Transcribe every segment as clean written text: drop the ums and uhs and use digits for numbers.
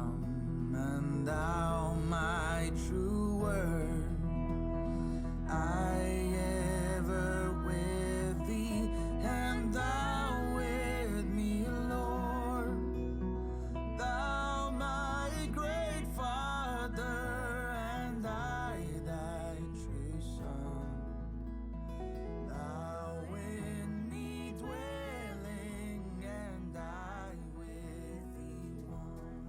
come, and thou my true word. I ever with thee, and thou with me, Lord. Thou my great Father, and I thy true Son. Thou in me dwelling, and I with thee one.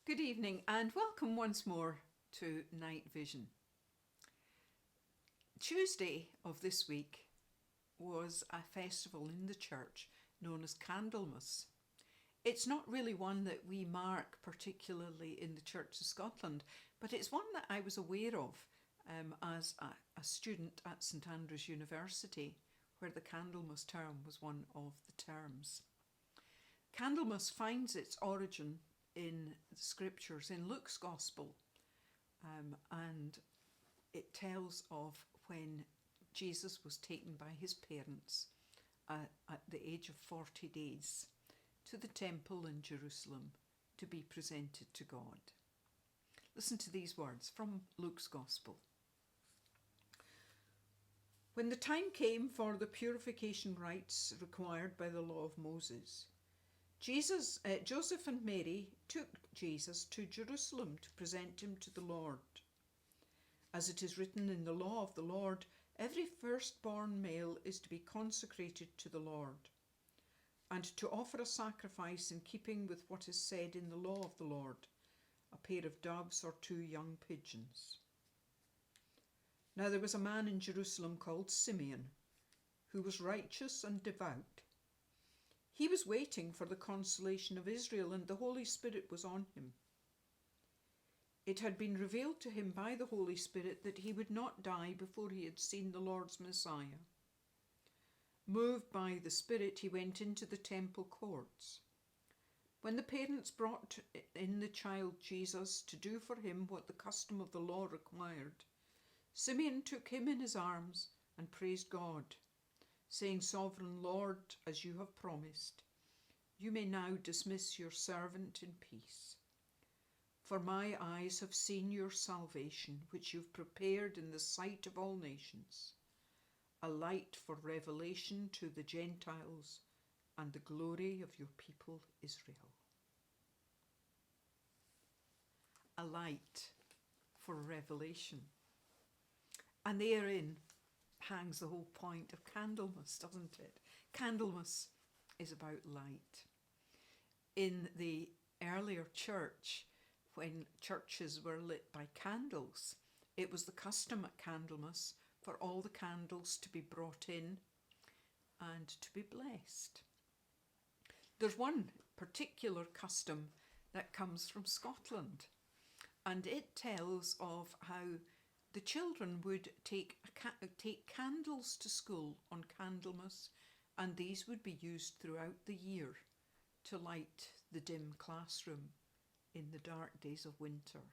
Good evening and welcome once more to Night Vision. Tuesday of this week was a festival in the church known as Candlemas. It's not really one that we mark particularly in the Church of Scotland, but it's one that I was aware of as a student at St Andrews University, where the Candlemas term was one of the terms. Candlemas finds its origin in the scriptures, in Luke's Gospel, and it tells of when Jesus was taken by his parents at the age of 40 days to the temple in Jerusalem to be presented to God. Listen to these words from Luke's Gospel. When the time came for the purification rites required by the law of Moses, Joseph and Mary took Jesus to Jerusalem to present him to the Lord. As it is written in the law of the Lord, every firstborn male is to be consecrated to the Lord, and to offer a sacrifice in keeping with what is said in the law of the Lord, a pair of doves or 2 young pigeons. Now there was a man in Jerusalem called Simeon, who was righteous and devout. He was waiting for the consolation of Israel, and the Holy Spirit was on him. It had been revealed to him by the Holy Spirit that he would not die before he had seen the Lord's Messiah. Moved by the Spirit, he went into the temple courts. When the parents brought in the child Jesus to do for him what the custom of the law required, Simeon took him in his arms and praised God, saying, "Sovereign Lord, as you have promised, you may now dismiss your servant in peace. For my eyes have seen your salvation, which you've prepared in the sight of all nations, a light for revelation to the Gentiles and the glory of your people Israel." A light for revelation. And therein hangs the whole point of Candlemas, doesn't it? Candlemas is about light. In the earlier church, when churches were lit by candles, it was the custom at Candlemas for all the candles to be brought in and to be blessed. There's one particular custom that comes from Scotland, and it tells of how the children would take candles to school on Candlemas, and these would be used throughout the year to light the dim classroom in the dark days of winter.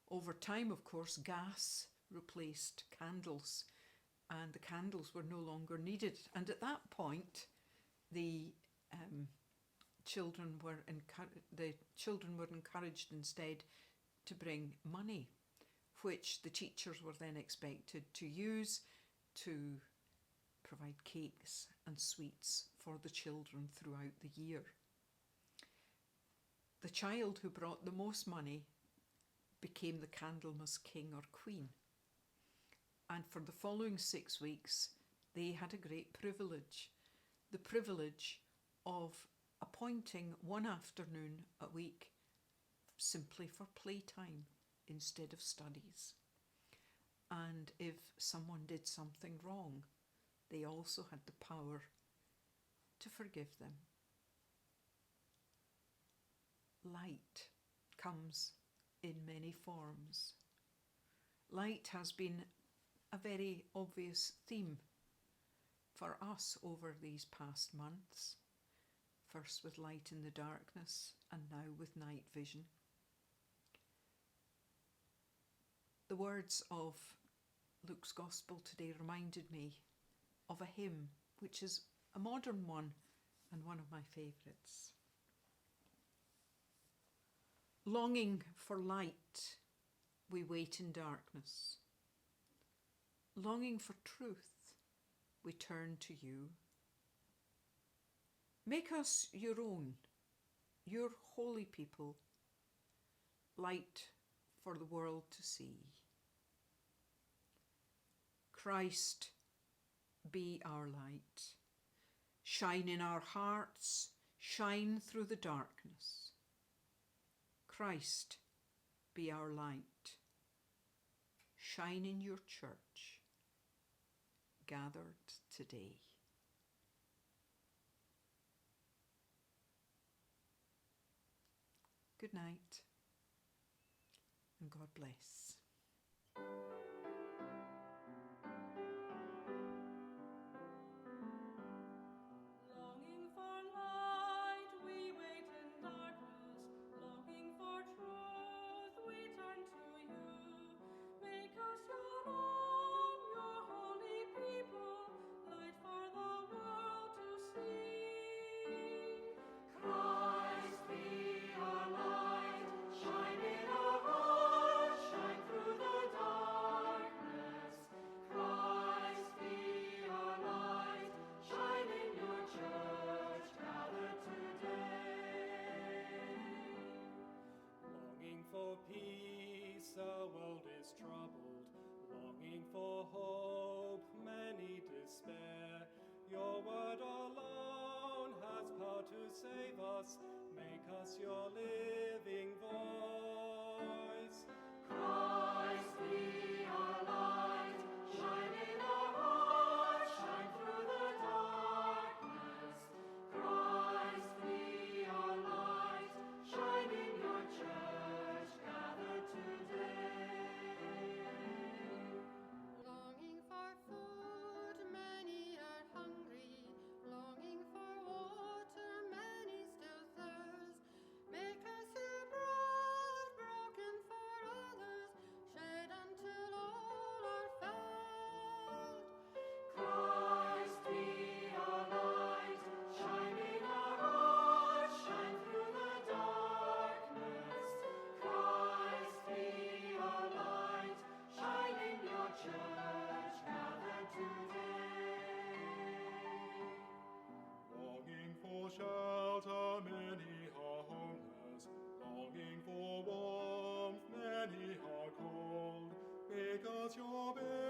Over time, of course, gas replaced candles, and the candles were no longer needed. And at that point, the children were encouraged instead to bring money, which the teachers were then expected to use to provide cakes and sweets for the children throughout the year. The child who brought the most money became the Candlemas king or queen. And for the following 6 weeks, they had a great privilege, the privilege of appointing one afternoon a week simply for playtime instead of studies. And if someone did something wrong, they also had the power to forgive them. Light comes in many forms. Light has been a very obvious theme for us over these past months, first with Light in the Darkness and now with Night Vision. The words of Luke's Gospel today reminded me of a hymn, which is a modern one and one of my favourites. Longing for light, we wait in darkness. Longing for truth, we turn to you. Make us your own, your holy people, light for the world to see. Christ, be our light. Shine in our hearts, shine through the darkness. Christ, be our light. Shine in your church, gathered today. Good night, and God bless. Longing for light, we wait in darkness. Longing for truth, we turn to you. Make us your own, your holy people, light for the world to see. Christ be our light, shine in our hearts, shine through the darkness. Christ be our light, shine in your church, gathered today. Longing for peace, our world is troubled. Longing for hope, many despair. Your word alone has power to save us. Make us your living voice. Christ be our light, shine in our hearts, shine through the darkness. Christ be our light, shine in your church, gathered today. Longing for food, many are hungry. Longing for water, many still thirst. Make us your blood, broken for others, shed until all are filled. Christ be our light, shine in our hearts, shine through the darkness. Christ be our light, shine in your church, gathered today. Longing for shelter, many are homeless. Longing for warmth, many are cold. Make us your bed.